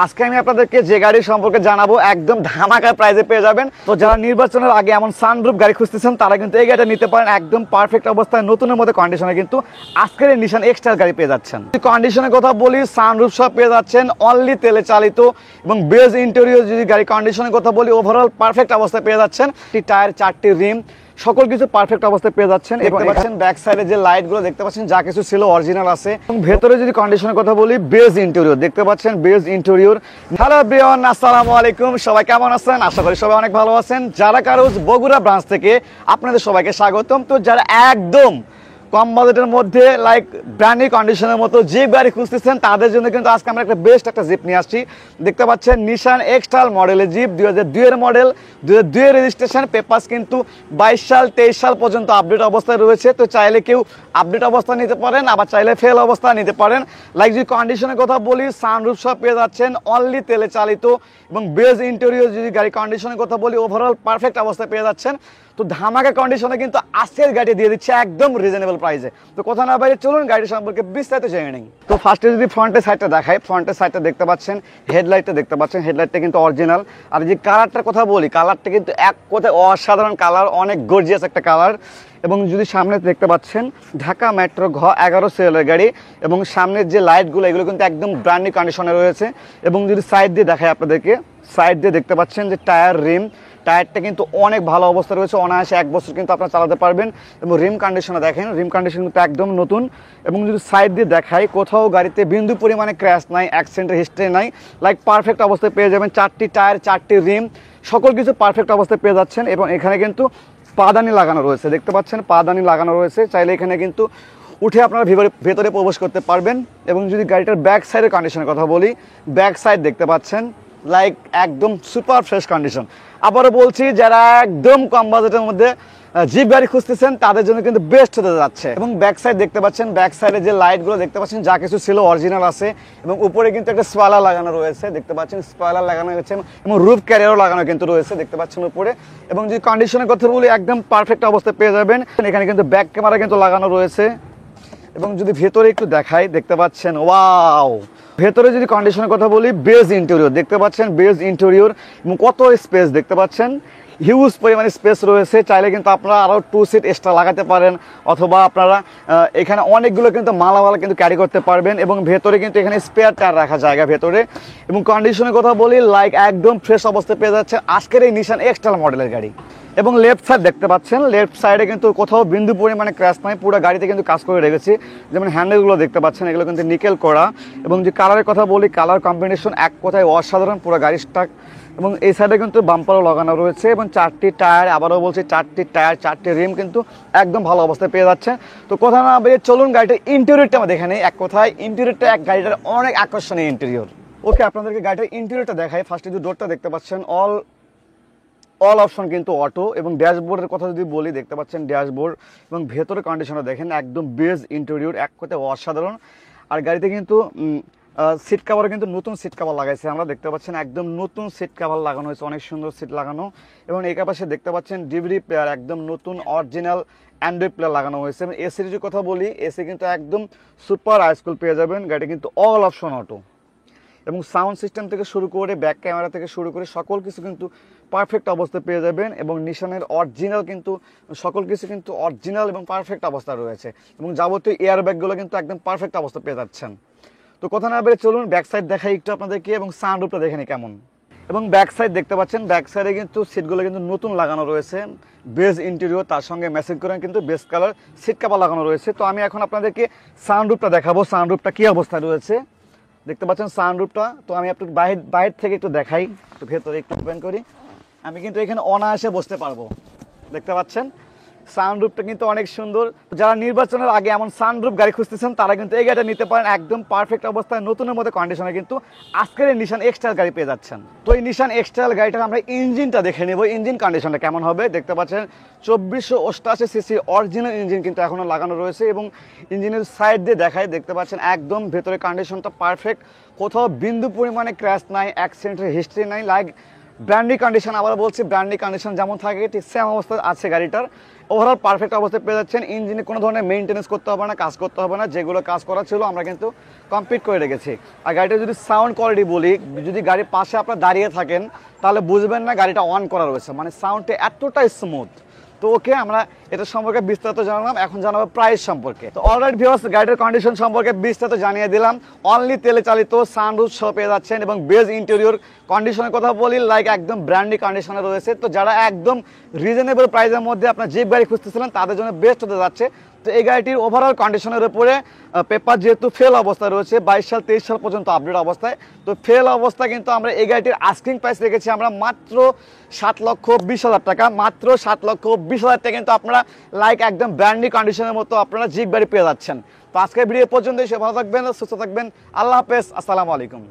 আজকে আমি আপনাদেরকে যে গাড়ি সম্পর্কে জানাবো একদম ধামাকা প্রাইসে পেয়ে যাবেন। তো যারা নির্বাচনের আগে এমন সানরুফ গাড়ি খুঁজতেছেন তারা কিন্তু এই গাড়িটা নিতে পারেন একদম পারফেক্ট অবস্থায় নতুনের মধ্যে কন্ডিশনে কিন্তু আজকের এই নিশান এক্সটার গাড়ি পেয়ে যাচ্ছেন। কন্ডিশনের কথা বলি, সানরুফ সব পেয়ে যাচ্ছেন অনলি তেলে চালিত এবং বেজ ইন্টেরিয়র যদি গাড়ি কন্ডিশনের কথা বলি ওভারঅল পারফেক্ট অবস্থায় পেয়ে যাচ্ছেন। টায়ার, 4টি রিম সকল কিছু পারফেক্ট অবস্থায় পেয়ে যাচ্ছেন। এবং দেখছেন ব্যাক সাইডে যে লাইট গুলো দেখতে পাচ্ছেন যা কিছু ছিল অরিজিনাল আছে। এবং ভেতরে যদি কন্ডিশনের কথা বলি বেজ ইন্টেরিয়র দেখতে পাচ্ছেন, বেজ ইন্টেরিয়র। হ্যালো এভরিওয়ান, আসসালামু আলাইকুম। সবাই কেমন আছেন? আশা করি সবাই অনেক ভালো আছেন। যারা কারোজ বগুড়া ব্রাঞ্চ থেকে আপনাদের সবাইকে স্বাগতম। তো যারা একদম কম বাজেটের মধ্যে লাইক ব্র্যান্ড নিউ কন্ডিশনের মতো জিপ গাড়ি খুঁজতেছেন তাদের জন্য কিন্তু আজকে আমরা একটা বেস্ট একটা জিপ নিয়ে আসছি। দেখতে পাচ্ছেন নিশান এক্সটাল মডেলের জিপ, 2002 এর মডেল, 2002 এর রেজিস্ট্রেশন পেপারস কিন্তু 22 সাল 23 সাল পর্যন্ত আপডেট অবস্থায় রয়েছে। তো চাইলে কেউ আপডেট অবস্থা নিতে পারেন, আবার চাইলে ফেল অবস্থা নিতে পারেন। লাইক যদি কন্ডিশনের কথা বলি, সানরুফ সব পেয়ে যাচ্ছেন অনলি তেলে চালিত এবং বেজ ইন্টেরিয়র যদি গাড়ি কন্ডিশনের কথা বলি ওভারঅল পারফেক্ট অবস্থায় পেয়ে যাচ্ছেন। তো ধামাকা কন্ডিশনে কিন্তু আজকের গাড়ি দিয়ে দিচ্ছে একদম রিজনেবল প্রাইসে। তো কথা না বাইরে চলুন গাড়ি সম্পর্কে বিস্তারিত জেনে নিই। তো ফার্স্টে যদি ফ্রন্টের সাইডটা দেখাই, ফ্রন্টের সাইডটা দেখতে পাচ্ছেন, হেডলাইটটা দেখতে পাচ্ছেন, হেডলাইটটা কিন্তু অরিজিনাল। আর যে কালারটার কথা বলি, কালারটা কিন্তু এক কথায় অসাধারণ কালার, অনেক গর্জিয়াস একটা কালার। এবং যদি সামনে দেখতে পাচ্ছেন ঢাকা মেট্রো ঘ11 সিরিয়ালের গাড়ি এবং সামনের যে লাইটগুলো এগুলো কিন্তু একদম ব্র্যান্ড নিউ কন্ডিশনে রয়েছে। এবং যদি সাইড দিয়ে দেখাই আপনাদেরকে, সাইড দিয়ে দেখতে পাচ্ছেন যে টায়ার, রিম, টায়ারটা কিন্তু অনেক ভালো অবস্থা রয়েছে, অনায়াসে 1 বছর কিন্তু আপনারা চালাতে পারবেন। এবং রিম কন্ডিশনে দেখেন, রিম কন্ডিশন কিন্তু একদম নতুন। এবং যদি সাইড দিয়ে দেখাই, কোথাও গাড়িতে বিন্দু পরিমাণে ক্র্যাশ নাই, অ্যাক্সিডেন্টের হিস্ট্রি নাই, লাইক পারফেক্ট অবস্থায় পেয়ে যাবেন। 4টি টায়ার, 4টি রিম সকল কিছু পারফেক্ট অবস্থায় পেয়ে যাচ্ছেন। এবং এখানে কিন্তু পাদানি লাগানো রয়েছে, দেখতে পাচ্ছেন পাদানি লাগানো রয়েছে। চাইলে এখানে কিন্তু উঠে আপনারা ভেতরে প্রবেশ করতে পারবেন। এবং যদি গাড়িটার ব্যাক সাইডের কন্ডিশনের কথা বলি, ব্যাক সাইড দেখতে পাচ্ছেন লাইক একদম সুপার ফ্রেশ কন্ডিশন। আবারও বলছি, যারা একদম কম বাজেটের মধ্যে জিপ গাড়ি খুঁজতেছেন তাদের জন্য কিন্তু বেস্ট হতে যাচ্ছে। এবং ব্যাক সাইড দেখতে পাচ্ছেন, ব্যাক সাইডে যে লাইটগুলো দেখতে পাচ্ছেন যা কিছু ছিল অরিজিনাল আছে। এবং উপরে কিন্তু একটা স্পয়লার লাগানো রয়েছে, দেখতে পাচ্ছেন স্পয়লার লাগানো হয়েছে এবং রুফ ক্যারিয়ারও লাগানো কিন্তু রয়েছে, দেখতে পাচ্ছেন উপরে। এবং যদি কন্ডিশনের কথা বলি একদম পারফেক্ট অবস্থায় পেয়ে যাবেন। এখানে কিন্তু ব্যাক ক্যামেরা কিন্তু লাগানো রয়েছে। এবং যদি ভেতরে একটু দেখাই, দেখতে পাচ্ছেন ওয়াও, ভেতরে যদি কন্ডিশনের কথা বলি বেজ ইন্টেরিয়র দেখতে পাচ্ছেন, বেজ ইন্টেরিয়র এবং কত স্পেস দেখতে পাচ্ছেন, হিউজ পরিমাণে স্পেস রয়েছে। চাইলে কিন্তু আপনারা আরও 2 সিট এক্সট্রা লাগাতে পারেন, অথবা আপনারা এখানে অনেকগুলো কিন্তু মালামাল কিন্তু ক্যারি করতে পারবেন। এবং ভেতরে কিন্তু এখানে স্পেয়ার টায়ার রাখা জায়গা ভেতরে। এবং কন্ডিশনের কথা বলি লাইক একদম ফ্রেশ অবস্থায় পেয়ে যাচ্ছে আজকের এই নিশান এক্সটাল মডেলের গাড়ি। এবং লেফট সাইড দেখতে পাচ্ছেন, লেফট সাইডে কিন্তু কোথাও বিন্দু পরিমাণে ক্র্যাশ নাই, পুরো গাড়িতে কিন্তু কাজ করে রেখেছি। যেমন হ্যান্ডেলগুলো দেখতে পাচ্ছেন এগুলো কিন্তু নিকেল করা। এবং যে কালারের কথা বলি, কালার কম্বিনেশন এক কথায় অসাধারণ পুরো গাড়ির স্টাক। এবং এই সাইডে কিন্তু বাম্পারও লাগানো রয়েছে। এবং 4টি টায়ার, আবারও বলছি 4টি টায়ার, 4টি রিম কিন্তু একদম ভালো অবস্থায় পেয়ে যাচ্ছে। তো কথা না বেরিয়ে চলুন গাড়িটার ইন্টেরিয়রটা আমরা দেখে নিই। এক কথায় ইন্টেরিয়রটা গাড়িটার অনেক আকর্ষণীয় ইন্টেরিয়র। ওকে, আপনাদেরকে গাড়িটার ইন্টেরিয়রটা দেখাই। ফার্স্টে যে ডোরটা দেখতে পাচ্ছেন অল অপশন কিন্তু অটো। এবং ড্যাশবোর্ডের কথা যদি বলি, দেখতে পাচ্ছেন ড্যাশবোর্ড এবং ভেতরে কন্ডিশনটা দেখেন একদম বেজ ইন্টেরিয়র, এক কথায় অসাধারণ। আর গাড়িতে কিন্তু সিট কাভার কিন্তু নতুন সিট কাভার লাগাইছে আমরা, দেখতে পাচ্ছেন একদম নতুন সিট কাভার লাগানো হয়েছে, অনেক সুন্দর সিট লাগানো। এবং এই পাশে দেখতে পাচ্ছেন ডিভিডি প্লেয়ার একদম নতুন অরিজিনাল অ্যান্ড্রয়েড প্লেয়ার লাগানো হয়েছে। এবং এসির যদি কথা বলি, এসি কিন্তু একদম সুপার হাইস্কুল পেয়ে যাবেন। গাড়িটা কিন্তু অল অপশন অটো। এবং সাউন্ড সিস্টেম থেকে শুরু করে ব্যাক ক্যামেরা থেকে শুরু করে সকল কিছু কিন্তু পারফেক্ট অবস্থায় পেয়ে যাবেন। এবং নিশানের অরিজিনাল কিন্তু সকল কিছু কিন্তু অরিজিনাল এবং পারফেক্ট অবস্থায় রয়েছে। এবং যাবতীয় এয়ার ব্যাগগুলো কিন্তু একদম পারফেক্ট অবস্থা পেয়ে যাচ্ছেন। তো কথা না বেড়ে চলুন ব্যাক সাইড দেখাই একটু আপনাদেরকে এবং সানরুফটা দেখে নিই কেমন। এবং ব্যাক সাইড দেখতে পাচ্ছেন, ব্যাক সাইডে কিন্তু সিটগুলো কিন্তু নতুন লাগানো রয়েছে, বেজ ইন্টেরিয়র, তার সঙ্গে ম্যাচিং করে কিন্তু বেজ কালার সিট কাভার লাগানো রয়েছে। তো আমি এখন আপনাদেরকে সানরুফটা দেখাবো, সানরুফটা কী অবস্থায় রয়েছে দেখতে পাচ্ছেন সানরুফটা। তো আমি একটু বাইরে থেকে একটু দেখাই, একটু ভেতরে একটু ওপেন করি। আমি কিন্তু এখানে অনায়াসে বসতে পারবো, দেখতে পাচ্ছেন সানরুফটা কিন্তু অনেক সুন্দর। যারা নির্বাচনের আগে এমন সানরুফ গাড়ি খুঁজতেছেন তারা কিন্তু এই গাড়িটা নিতে পারেন একদম পারফেক্ট অবস্থায় নতুনের মধ্যে কন্ডিশনে কিন্তু আজকের এই নিশান এক্সটার গাড়ি পেয়ে যাচ্ছেন। তো এই নিশান এক্সটার গাড়িটার আমরা ইঞ্জিনটা দেখে নেব, ইঞ্জিন কন্ডিশনটা কেমন হবে। দেখতে পাচ্ছেন 2488 সিসি অরিজিনাল ইঞ্জিন কিন্তু এখনো লাগানো রয়েছে। এবং ইঞ্জিনের সাইড দিয়ে দেখায়, দেখতে পাচ্ছেন একদম ভেতরে কন্ডিশনটা পারফেক্ট, কোথাও বিন্দু পরিমাণে ক্র্যাশ নাই, অ্যাক্সিডেন্টের হিস্ট্রি নাই, লাইক ব্র্যান্ডি কন্ডিশন, আবার বলছি ব্র্যান্ডি কন্ডিশন যেমন থাকে ঠিক সেম অবস্থা আছে গাড়িটার। ওভারঅল পারফেক্ট অবস্থায় পেয়ে যাচ্ছেন। ইঞ্জিনে কোনো ধরনের মেইনটেনেন্স করতে হবে না, কাজ করতে হবে না, যেগুলো কাজ করা ছিল আমরা কিন্তু কমপ্লিট করে রেখেছি। আর গাড়িটা যদি সাউন্ড কোয়ালিটি বলি, যদি গাড়ির পাশে আপনারা দাঁড়িয়ে থাকেন তাহলে বুঝবেন না গাড়িটা অন করা রয়েছে, মানে সাউন্ডটা এতটা স্মুথ। তো ওকে, আমরা এটা সম্পর্কে বিস্তারিত জানলাম, এখন জানাবো প্রাইস সম্পর্কে। তো অলরাইট ভিউয়ার্স, গাড়ির কন্ডিশন সম্পর্কে বিস্তারিত জানিয়ে দিলাম। অনলি তেলে চালিত, সানরুফ সহ পেয়ে যাচ্ছেন এবং বেজ ইন্টেরিয়র কন্ডিশনের কথা বলি লাইক একদম ব্র্যান্ডি কন্ডিশনে রয়েছে। তো যারা একদম রিজনেবল প্রাইসের মধ্যে আপনার জিপ গাড়ি খুঁজতেছিলেন তাদের জন্য বেস্ট হতে যাচ্ছে। তো এই গাড়িটির ওভারঅল কন্ডিশনের উপরে পেপার যেহেতু ফেল অবস্থায় রয়েছে, 22 সাল 23 সাল পর্যন্ত আপডেট অবস্থায়, তো ফেল অবস্থা কিন্তু আমরা এই গাড়িটির আস্কিং প্রাইস রেখেছি আমরা মাত্র 7,20,000 টাকা। মাত্র 7,20,000 টাকা কিন্তু আপনারা লাইক একদম ব্র্যান্ডি কন্ডিশনের মতো আপনারা জিপ গাড়ি পেয়ে যাচ্ছেন। তো আজকের ভিডিও পর্যন্ত, সে ভালো থাকবেন, সুস্থ থাকবেন, আল্লাহ হাফেজ, আসসালামু আলাইকুম।